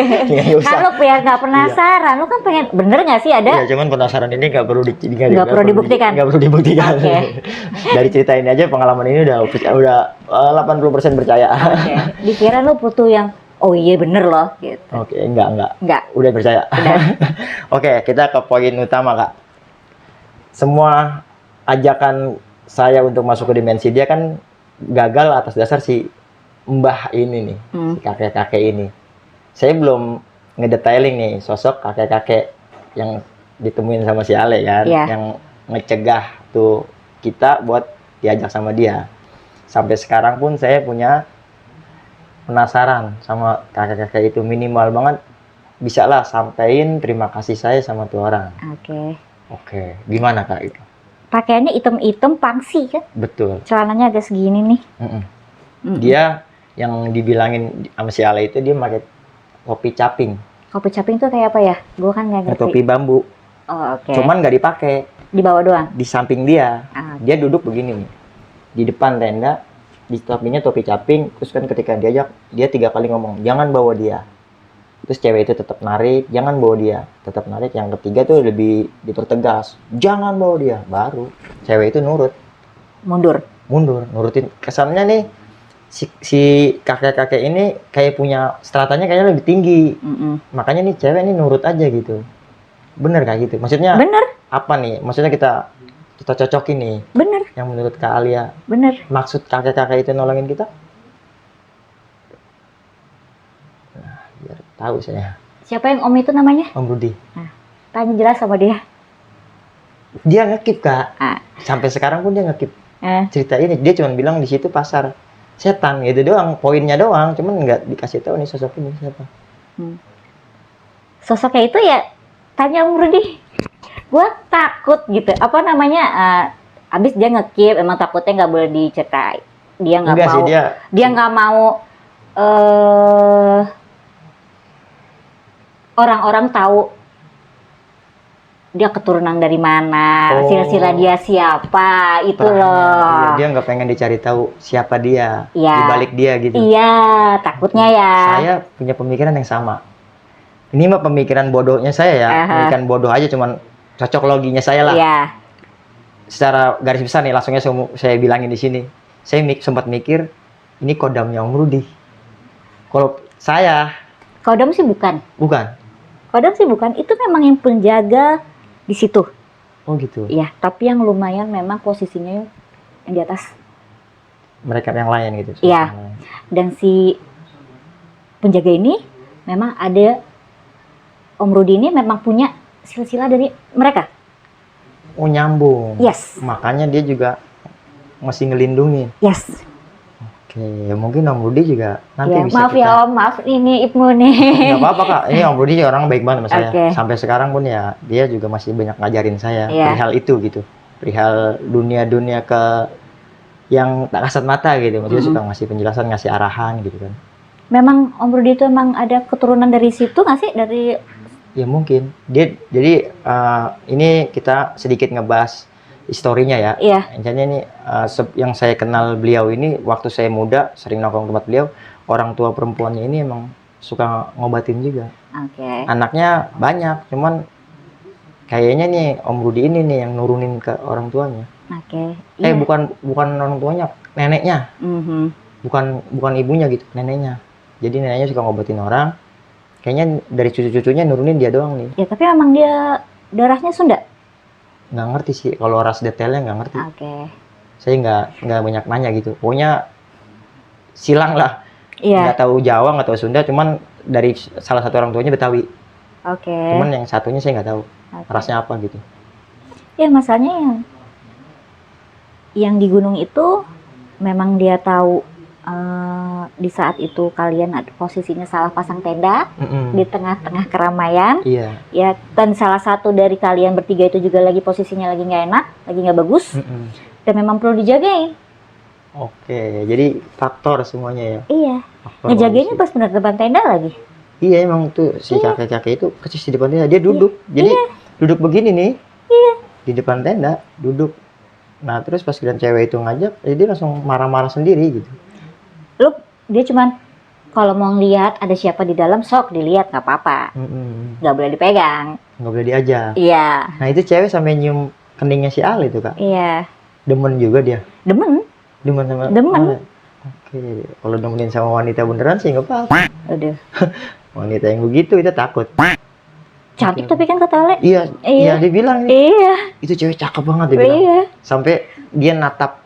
Kan lo biar nggak penasaran, lo kan pengen bener nggak sih ada? Iya, cuman penasaran ini nggak perlu dibuktikan. Nggak perlu dibuktikan. Oke. Dari cerita ini aja pengalaman ini udah 80% percaya. Oke. Dikira lo butuh yang oh iya bener loh gitu. Oke, enggak. Enggak. Udah percaya. Udah. Oke, kita ke poin utama Kak. Semua ajakan saya untuk masuk ke dimensi dia kan gagal atas dasar si mbah ini nih, si kakek-kakek ini. Saya belum ngedetailing nih sosok kakek-kakek yang ditemuin sama si Ale kan, yang ngecegah tuh kita buat diajak sama dia. Sampai sekarang pun saya punya penasaran sama kakek-kakek itu, minimal banget bisa lah sampein terima kasih saya sama tuh orang. Oke, gimana Kak itu? Pakaiannya hitam-hitam pangsi kan? Betul. Celananya agak segini nih. Dia yang dibilangin sama si Ale itu dia pakai topi caping. Topi caping tuh kayak apa ya? Gue kan nggak ngerti. Topi bambu. Oh, oke. Cuman nggak dipakai. Di bawah doang? Di samping dia. Dia duduk begini nih. Di depan tenda. Di topinya topi caping. Terus kan ketika diajak, dia 3 kali ngomong, jangan bawa dia. Terus cewek itu tetap narik, jangan bawa dia. Tetap narik. Yang ketiga tuh lebih dipertegas, jangan bawa dia. Baru cewek itu nurut. Mundur, nurutin. Kesannya nih si kakek-kakek ini kayak punya stratanya kayaknya lebih tinggi. Makanya nih cewek ini nurut aja gitu. Bener kayak gitu? Maksudnya bener. Apa nih? Maksudnya kita cocokin nih. Bener. Yang menurut Kak Alia. Bener. Maksud kakek-kakek itu nolongin kita? Nah, biar tahu saya. Siapa yang Om itu namanya? Om Rudi. Nah, tanya jelas sama dia. Dia ngekip Kak. Sampai sekarang pun dia ngekip. Cerita ini dia cuma bilang di situ pasar setan gitu doang, poinnya doang, cuman nggak dikasih tahu nih sosok ini siapa. Sosoknya itu ya tanya Om Rudi. Gue takut gitu, apa namanya, abis dia ngekip, emang takutnya nggak boleh diceritain. Dia nggak mau, sih, dia nggak mau orang-orang tahu dia keturunan dari mana, silsilah dia siapa, itu loh. Dia nggak pengen dicari tahu siapa dia, dibalik dia gitu. Iya, takutnya ya. Saya punya pemikiran yang sama. Ini mah pemikiran bodohnya saya ya, pemikiran bodoh aja, cuman cocok loginya saya lah. Iya. Secara garis besar nih, langsungnya saya bilangin di sini. Saya sempat mikir, ini kodamnya Om Rudi. Kalau saya, kodam sih bukan. Kodam sih bukan, itu memang yang penjaga di situ. Oh gitu. Iya, tapi yang lumayan memang posisinya yang di atas. Mereka yang lain gitu. Iya. Dan si penjaga ini memang ada, Om Rudi ini memang punya silsilah dari mereka. Oh nyambung. Yes. Makanya dia juga masih ngelindungi. Yes. Oke, ya mungkin Om Rudi juga nanti Ya, bisa maaf ya Om, maaf ini Ibnu nih. Nggak apa-apa Kak, ini Om Rudi orang baik banget sama saya. Oke. Sampai sekarang pun ya dia juga masih banyak ngajarin saya Iya. perihal itu gitu. Perihal dunia-dunia ke yang tak kasat mata gitu. Maksudnya suka ngasih penjelasan, ngasih arahan gitu kan. Memang Om Rudi itu emang ada keturunan dari situ nggak sih? Dari Ya mungkin. Dia jadi ini kita sedikit ngebahas historinya ya. Iya. Intinya ini yang saya kenal beliau ini waktu saya muda sering nongkrong tempat beliau, orang tua perempuannya ini emang suka ngobatin juga. Oke. Anaknya banyak, cuman kayaknya nih Om Rudi ini nih yang nurunin ke orang tuanya. Oke. Iya. Bukan orang tuanya, neneknya. Mhm. Bukan ibunya gitu, neneknya. Jadi neneknya suka ngobatin orang. Kayaknya dari cucu-cucunya nurunin dia doang nih. Ya tapi emang dia darahnya Sunda. Nggak ngerti sih kalau ras detailnya, nggak ngerti. Oke. Saya nggak banyak nanya gitu. Pokoknya silang lah. Iya. Nggak tahu Jawa, nggak tahu Sunda, cuman dari salah satu orang tuanya Betawi. Oke. Cuman yang satunya saya nggak tahu Oke. rasnya apa gitu. Ya masalahnya yang di gunung itu memang dia tahu di saat itu kalian posisinya salah pasang tenda di tengah-tengah keramaian. Iya. Ya, dan salah satu dari kalian bertiga itu juga lagi posisinya lagi nggak enak, lagi nggak bagus, dan memang perlu dijagain. Oke, jadi faktor semuanya ya. Iya. Faktor Ngejagainnya kondisi. pas bener depan tenda lagi. Iya emang tuh si kakek-kakek itu persis di depan tenda, dia duduk. Jadi duduk begini nih. Di depan tenda, duduk. Nah, terus pas kalian cewek itu ngajak, dia langsung marah-marah sendiri gitu. Dia cuman kalau mau ngeliat ada siapa di dalam, sok dilihat, nggak apa-apa. Nggak boleh dipegang. Nggak boleh diajak. Iya. Nah, itu cewek sampai nyium keningnya si Al itu, Kak. Iya. Demen juga dia. Demen. Demen sama Demen. Ale. Oke, kalau demenin sama wanita beneran sih nggak apa-apa. Udah. Wanita yang begitu itu takut. Cantik tapi kan kata Ale. Iya, Iya. dia bilang Iya. itu cewek cakep banget dia bilang. Iya. Sampai dia natap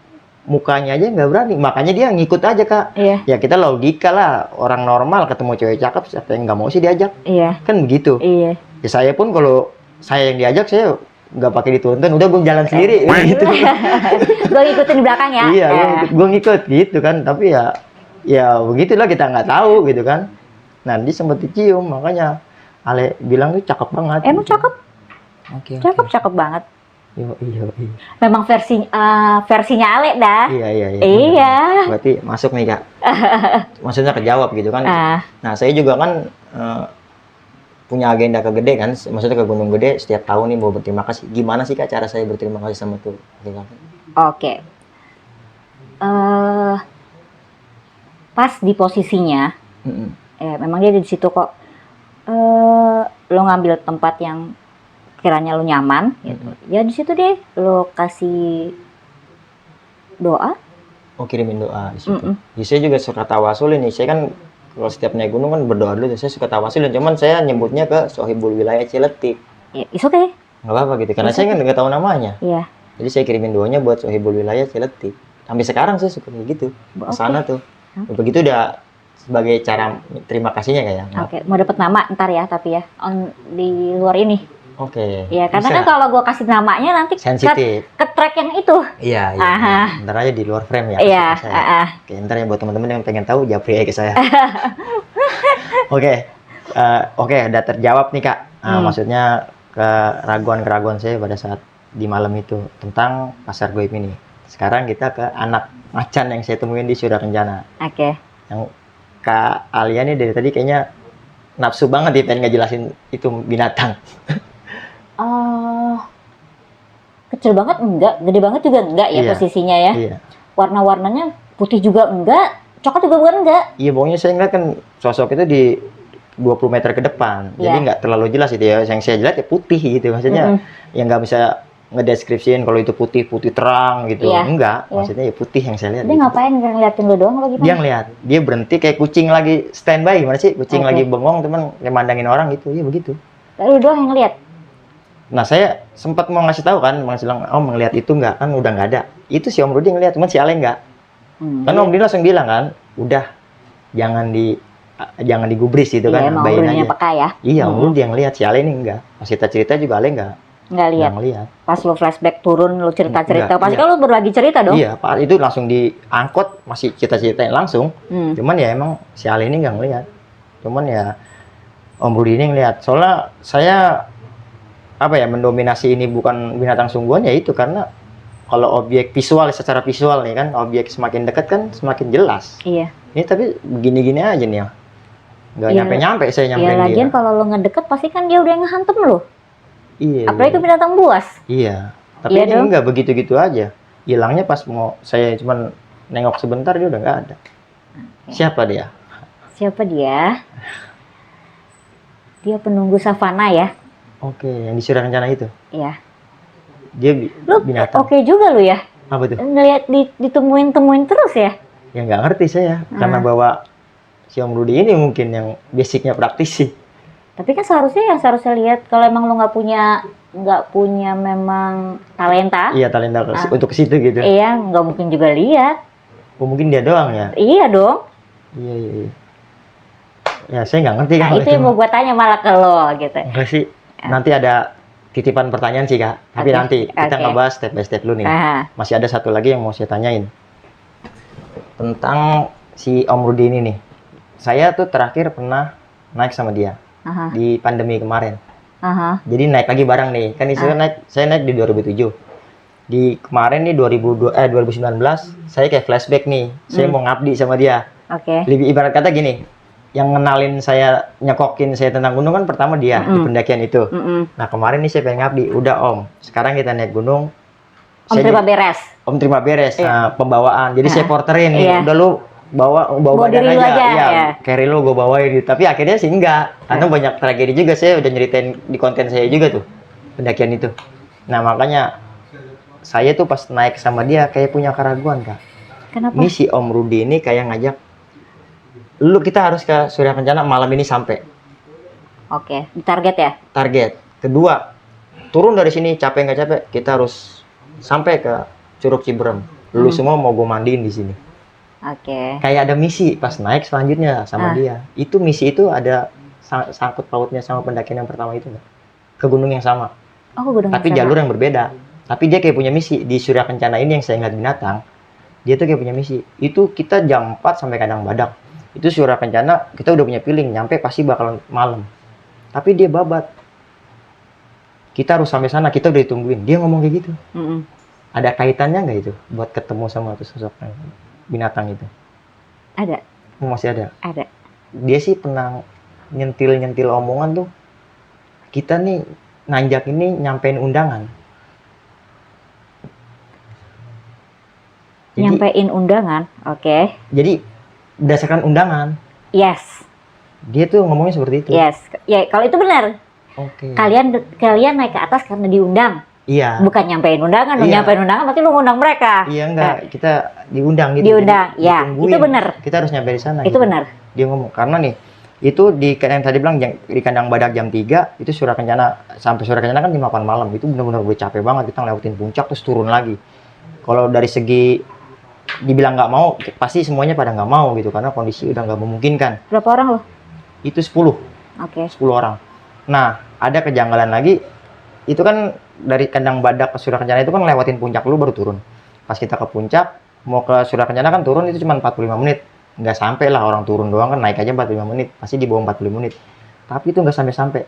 mukanya aja nggak berani, makanya dia ngikut aja Kak. Iya. Ya kita logika lah, orang normal ketemu cewek cakep siapa yang nggak mau sih diajak, Iya. kan begitu. Iya. Ya saya pun kalau saya yang diajak saya nggak pakai dituntun, udah gue jalan sendiri gitu. Gue ngikutin di belakang ya. Iya, gue ngikut gitu kan, tapi ya begitulah, kita nggak tahu gitu kan. Nah dia sempat dicium, makanya Ale bilang tuh cakep banget. Emang cakep, Oke. cakep banget. Iya. Memang versinya Ale dah. Iya. Iya. Berarti masuk nih Kak. Maksudnya kejawab gitu kan. Ah. Nah saya juga kan punya agenda ke Gede kan, maksudnya ke Gunung Gede setiap tahun nih mau berterima kasih. Gimana sih Kak cara saya berterima kasih sama tuh? Oke. Pas di posisinya, memang dia di situ kok. Lo ngambil tempat yang kiranya lo nyaman, gitu. Ya di situ deh lo kasih doa. Oh kirimin doa di situ. Ya, saya juga suka tawasul ini. Saya kan kalau setiap naik gunung kan berdoa dulu. Saya suka tawasul, cuman saya nyebutnya ke Sohibul Wilayah Ciletik. Ya, it's okay. Nggak apa-apa gitu, karena saya kan nggak tahu namanya. Iya. Jadi saya kirimin doanya buat Sohibul Wilayah Ciletik. Sampai sekarang saya suka kayak gitu. Ke sana tuh. Begitu udah sebagai cara terima kasihnya kayak. Oke, mau dapat nama ntar ya, tapi ya di luar ini. Oke. Ya, karena kan kalau gue kasih namanya nanti sensitif. ke track yang itu. Iya. Ntar aja di luar frame ya. Iya. Oke, ntar ya buat teman-teman yang pengen tahu japri aja ke saya. Oke, udah terjawab nih Kak. Maksudnya keraguan-keraguan saya pada saat di malam itu tentang pasar goib ini. Sekarang kita ke anak macan yang saya temuin di Surya Kencana. Oke. Yang Kak Alia nih dari tadi kayaknya nafsu banget dia pengen ngejelasin itu binatang. Kecil banget enggak, gede banget juga enggak ya posisinya ya. Iya. Warna-warnanya putih juga enggak, coklat juga bukan enggak. Iya, pokoknya saya ngeliat kan sosok itu di 20 meter ke depan. Jadi nggak terlalu jelas itu ya. Yang saya lihat ya putih gitu. Maksudnya yang nggak bisa ngedeskripsiin kalau itu putih terang gitu. Enggak, maksudnya ya putih yang saya lihat. Dia ngapain ngeliatin lu doang apa gimana? Dia ngeliat, dia berhenti kayak kucing lagi standby, gimana sih? Kucing lagi bengong teman kayak mandangin orang gitu. Iya begitu. Lu doang yang ngeliat. Nah saya sempat mau ngasih tahu kan, bilang Om ngeliat itu nggak, kan udah nggak ada. Itu si Om Rudi ngeliat, cuman si Ale nggak. Kan Om Rudi langsung bilang kan, udah jangan digubris gitu kan, Iya, emang bayin aja. peka ya. Iya, Om Rudi yang lihat, si Ale ini enggak. Pas kita cerita juga Ale enggak. Nggak lihat. Nggak ngeliat. Pas lu flashback turun, lu cerita-cerita, Enggak, pasti iya. kan lu berbagi cerita dong? Iya, Pak, itu langsung diangkut, masih kita ceritain langsung. Cuman ya emang si Ali ini nggak ngeliat. Cuman ya Om Rudi ini ngeliat. Soalnya saya apa ya, mendominasi ini bukan binatang sungguhan ya itu karena kalau objek visual, secara visual nih kan, objek semakin dekat kan semakin jelas. Iya. Ini tapi begini-gini aja nih ya. Nggak Iya. nyampe-nyampe saya Ya nyampein lagian dia. kalau lu ngedeket pasti kan dia udah ngehantem lu. Iya. Apalagi itu iya. binatang buas. Iya. Tapi Iya ini dong. enggak begitu-gitu aja. Hilangnya pas mau saya cuman nengok sebentar dia udah nggak ada. Siapa dia? Siapa dia? Dia penunggu savana ya. Oke, yang di Surya Kencana itu. Iya. Dia Lu binatang. oke juga lu ya. Apa tuh? Ngeliat ditemuin terus ya. Ya nggak ngerti saya. Karena bawa si Om Rudi ini mungkin yang basicnya praktisi. Tapi kan seharusnya lihat kalau emang lu nggak punya memang talenta. Iya, talenta untuk ke situ gitu. Iya, nggak mungkin juga lihat. Oh, mungkin dia doang ya. Iya dong. Iya, iya, iya. Ya, saya nggak ngerti Nah kalau itu yang mau gue tanya malah ke lo gitu. Enggak sih. Nanti ada titipan pertanyaan sih, Kak. Tapi Oke, nanti kita oke. ngebahas step by step dulu nih. Ah, Masih ada satu lagi yang mau saya tanyain. Tentang si Om Rudi ini nih. Saya tuh terakhir pernah naik sama dia aha, di pandemi kemarin. aha. Jadi naik lagi bareng nih. Kan saya naik di 2007. Di kemarin nih 2019 saya kayak flashback nih. Saya mau ngabdi sama dia. Oke. Lebih ibarat kata gini, yang ngenalin saya, nyekokin saya tentang gunung kan pertama dia di pendakian itu. Nah kemarin nih saya pengen ngabdi, udah Om, sekarang kita naik gunung. Om terima beres. Om terima beres, Iya. nah, pembawaan. Jadi saya porterin nih, Iya. udah lu bawa Bawa badan diri lu aja, Iya, ya. carry lu gue bawain gitu. Tapi akhirnya sih enggak, karena banyak tragedi juga. Saya udah nyeritain di konten saya juga tuh pendakian itu. Nah makanya saya tuh pas naik sama dia kayak punya keraguan, Kak. Kenapa? Ini si Om Rudi ini kayak ngajak, lu kita harus ke Surya Kencana malam ini sampai. Oke, ditarget ya. Target. Kedua, turun dari sini capek nggak capek, kita harus sampai ke Curug Ciberem. Lu semua mau gue mandiin di sini. Oke. Kayak ada misi pas naik selanjutnya sama dia. Itu misi itu ada sangkut pautnya sama pendakian yang pertama itu nggak? Ke gunung yang sama. Oh, gunung Tapi sama. jalur yang berbeda. Tapi dia kayak punya misi di Surya Kencana ini yang saya ingat binatang. Dia tuh kayak punya misi. Itu kita jam 4 sampai Kandang Badak. Itu Surya Kencana kita udah punya feeling nyampe pasti bakalan malam. Tapi dia babat. Kita harus sampai sana, kita udah ditungguin. Dia ngomong kayak gitu. Ada kaitannya nggak itu buat ketemu sama tuh sosok binatang itu? Ada, Masih ada. ada. Dia sih pernah nyentil omongan tuh. Kita nih nanjak ini nyampein undangan. Jadi, Nyampein undangan. Oke. jadi berdasarkan undangan, Yes. dia tuh ngomongnya seperti itu. Yes. Ya, kalau itu benar. Oke. Kalian naik ke atas karena diundang. Iya. Bukan nyampein undangan. Lu Iya. nyampein undangan berarti lu ngundang mereka. Iya enggak, kita diundang gitu. Diundang, Jadi ya, ditungguin. itu benar. Kita harus nyampe di sana. Itu gitu. benar. Dia ngomong karena nih itu di yang tadi bilang di Kandang Badak jam 3 itu Surya Kencana sampai Surya Kencana kan jam 8 malam. Itu benar-benar udah capek banget, kita ngelewatin puncak terus turun lagi. Kalau dari segi dibilang nggak mau, pasti semuanya pada nggak mau gitu karena kondisi udah nggak memungkinkan. Berapa orang lo? Itu 10 Oke. orang. Nah, ada kejanggalan lagi. Itu kan dari Kandang Badak ke Surya Kencana itu kan lewatin puncak dulu baru turun. Pas kita ke puncak, mau ke Surya Kencana kan turun itu cuma 45 menit. Nggak sampai lah, orang turun doang kan naik aja 45 menit. Pasti di bawah 40 menit. Tapi itu nggak sampai-sampai.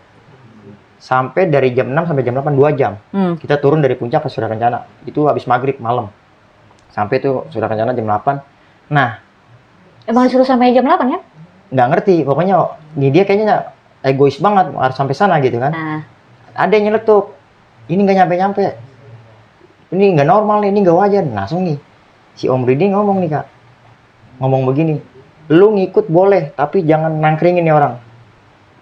Sampai dari jam 6 sampai jam 8, 2 jam. Kita turun dari puncak ke Surya Kencana. Itu habis maghrib malam. Sampai tuh Surya Kencana jam 8. Nah, Emang disuruh sampai jam 8 kan? nggak ngerti. Pokoknya dia kayaknya egois banget harus sampai sana gitu kan. Nah, Ada yang nyeletuk, ini nggak nyampe-nyampe, ini nggak normal nih, ini nggak wajar. Langsung nih si Om Rudi ngomong nih, Kak, ngomong begini, lu ngikut boleh tapi jangan nangkringin nih orang.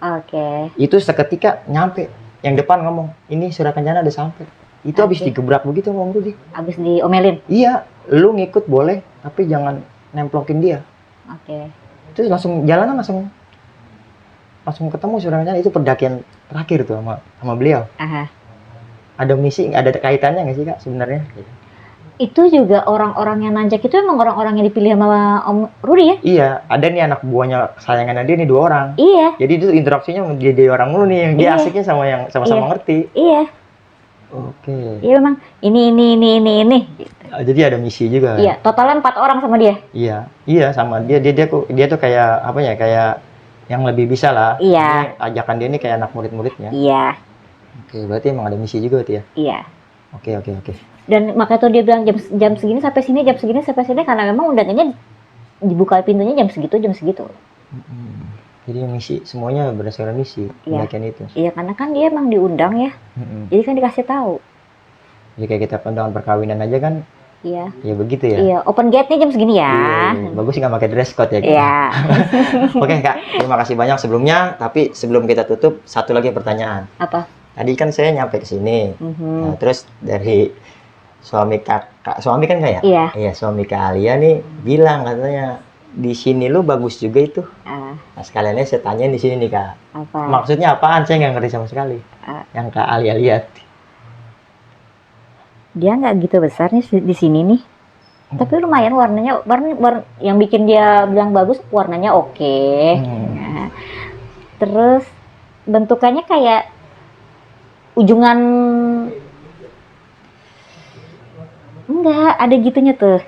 oke. Itu seketika nyampe, yang depan ngomong, ini Surya Kencana udah sampai. Itu habis Oke. digebrak begitu sama Om Rudi. Abis diomelin. Iya, lu ngikut boleh tapi jangan nemplokin dia. Oke. Itu langsung jalanan langsung ketemu Surya Kencana. Itu pendakian terakhir tuh sama beliau. Aha. Ada misi, ada kaitannya nggak sih, Kak, sebenarnya? Itu juga orang-orang yang nanjak itu emang orang-orang yang dipilih sama Om Rudi ya? Iya, ada nih anak buahnya kesayangannya dia nih 2 orang. Iya, Jadi itu interaksinya jadi orang mulu nih, yang dia Iya. asiknya sama yang sama-sama Iya. ngerti. iya. Oke. Iya memang ini gitu. Jadi ada misi juga. Iya, totalnya 4 orang sama dia. Iya sama dia tuh kayak apa ya, kayak yang lebih bisa lah. Iya. Ini ajakan dia ini kayak anak murid-muridnya. Iya. Oke, berarti emang ada misi juga tuh ya. Iya. Oke. Dan makanya tuh dia bilang jam segini sampai sini, jam segini sampai sini, karena memang undangannya dibuka pintunya jam segitu. Jadi misi semuanya berdasarkan misi Iya. pendakian itu. Iya, karena kan dia emang diundang ya. Jadi kan dikasih tahu. Jadi kayak kita undangan perkawinan aja kan, Iya. ya begitu ya. Iya, open gate-nya jam segini ya. Iya. Bagus nggak pakai dress code ya. Iya. Oke Kak, terima kasih banyak sebelumnya. Tapi sebelum kita tutup, satu lagi pertanyaan. Apa? Tadi kan saya nyampe ke sini, nah, terus dari suami suami kan Kak ya? Iya. Iya, suami Kak Alia nih bilang katanya di sini lu bagus juga itu. Nah, sekaliannya saya tanya di sini nih Kak. Apa? Maksudnya apaan? Saya nggak ngerti sama sekali. Yang Kak Alia lihat. Dia nggak gitu besar nih di sini nih. Tapi lumayan warnanya, warna yang bikin dia bilang bagus warnanya oke. Nah, terus bentukannya kayak ujungan enggak ada gitunya tuh.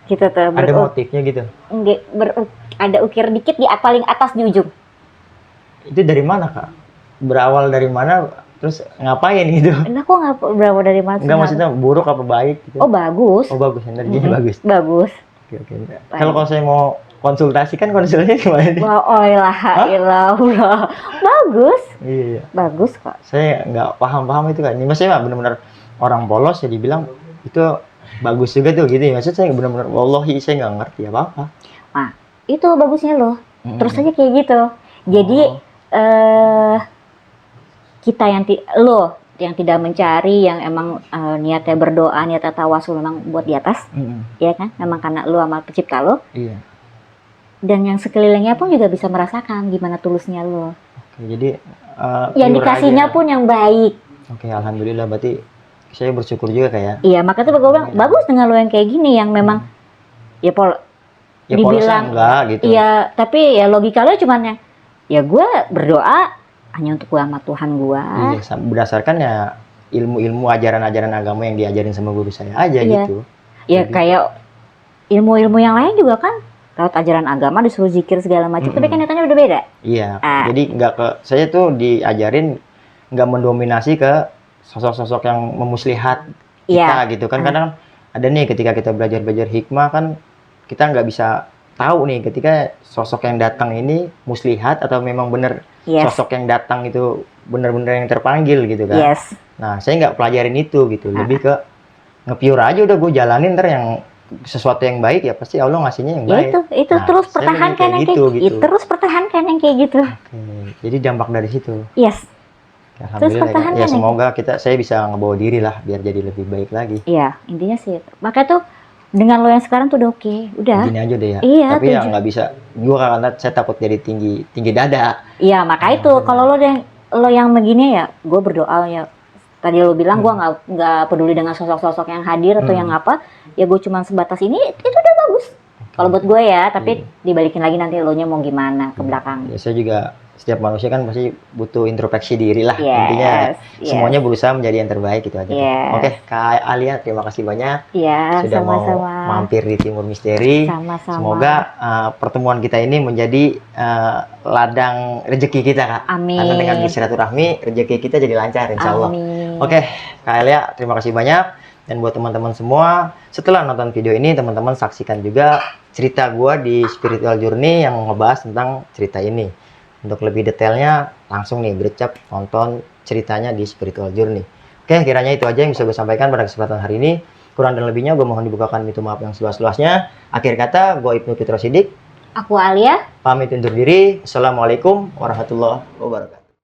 Gitu tuh. Ada motifnya gitu. Enggak, ada ukir dikit di paling atas di ujung. Itu dari mana Kak? Berawal dari mana? Terus ngapain gitu? Nah, kok nggak berapa dari mana? Enggak, maksudnya buruk apa baik gitu? Oh, bagus. Oh bagus, energinya bagus. Bagus. Oke. Kalau saya mau konsultasi kan konsulnya gimana nih? Wah, ilah. Bagus. Iya. Bagus kok. Saya nggak paham itu kan. Ini maksudnya benar-benar orang polos ya dibilang itu bagus juga tuh gitu. Maksud saya benar-benar wallahi saya nggak ngerti apa-apa. Nah, itu bagusnya loh. Terus aja kayak gitu. Jadi kita yang tidak mencari, yang emang niatnya berdoa, niatnya tawasul memang buat di atas, ya kan? Memang karena lo sama pencipta lo. Iya. Dan yang sekelilingnya pun juga bisa merasakan gimana tulusnya lo. Oke, jadi yang dikasihnya pun yang baik. Oke, alhamdulillah, berarti saya bersyukur juga kayak. Iya, makanya tuh gue bilang bagus dengan lo yang kayak gini, yang memang ya dibilang enggak gitu. Iya, tapi ya logika lo cuman yang ya gue berdoa hanya untuk gue sama Tuhan gue. Iya, berdasarkan ya ilmu-ilmu ajaran-ajaran agama yang diajarin sama guru saya aja gitu. Ya kayak ilmu-ilmu yang lain juga kan lewat ajaran agama disuruh zikir segala macam, tapi kan nyatanya udah beda. Iya. Jadi saya tuh diajarin nggak mendominasi ke sosok-sosok yang memuslihat kita gitu kan. Kadang ada nih ketika kita belajar hikmah kan kita nggak bisa tahu nih ketika sosok yang datang ini muslihat atau memang bener sosok yang datang itu bener-bener yang terpanggil gitu kan. Nah, saya nggak pelajarin itu gitu, lebih ke nge-pure aja udah gue jalanin, ntar yang sesuatu yang baik ya pasti Allah ngasihnya yang baik. Itu nah, terus pertahankan yang kayak gitu. Terus pertahankan yang kayak gitu. Oke, jadi dampak dari situ. Alhamdulillah ya semoga saya bisa ngebawa diri lah biar jadi lebih baik lagi. Iya, intinya sih itu. Makanya tuh dengan lo yang sekarang tuh udah oke, udah. Gini aja deh ya. Iya, tapi ya nggak bisa. Gue karena saya takut jadi tinggi dada. Iya, maka itu kalau lo yang begini ya, gue berdoa ya. Tadi lo bilang gue nggak peduli dengan sosok-sosok yang hadir atau yang apa, ya gue cuma sebatas ini itu udah bagus. Kalau buat gue ya, tapi dibalikin lagi nanti lo nya mau gimana ke belakang. Ya saya juga, setiap manusia kan pasti butuh introspeksi diri lah. Intinya semuanya berusaha menjadi yang terbaik gitu aja. Oke, Kak Alia, terima kasih banyak sudah mau mampir di Timur Misteri. Semoga pertemuan kita ini menjadi ladang rezeki kita, Kak. Amin. Karena dengan bersilaturahmi rezeki kita jadi lancar insya Allah. Amin. Oke, Kak Alia, terima kasih banyak. Dan buat teman-teman semua, setelah nonton video ini teman-teman saksikan juga cerita gua di Spiritual Journey yang ngebahas tentang cerita ini. Untuk lebih detailnya langsung nih gercep nonton ceritanya di Spiritual Journey. Oke, kiranya itu aja yang bisa gue sampaikan pada kesempatan hari ini. Kurang dan lebihnya gue mohon dibukakan pintu maaf yang seluas-luasnya. Akhir kata, gue Ibnu Fitro Sidik. Aku Alia. Pamit undur diri. Assalamualaikum warahmatullahi wabarakatuh.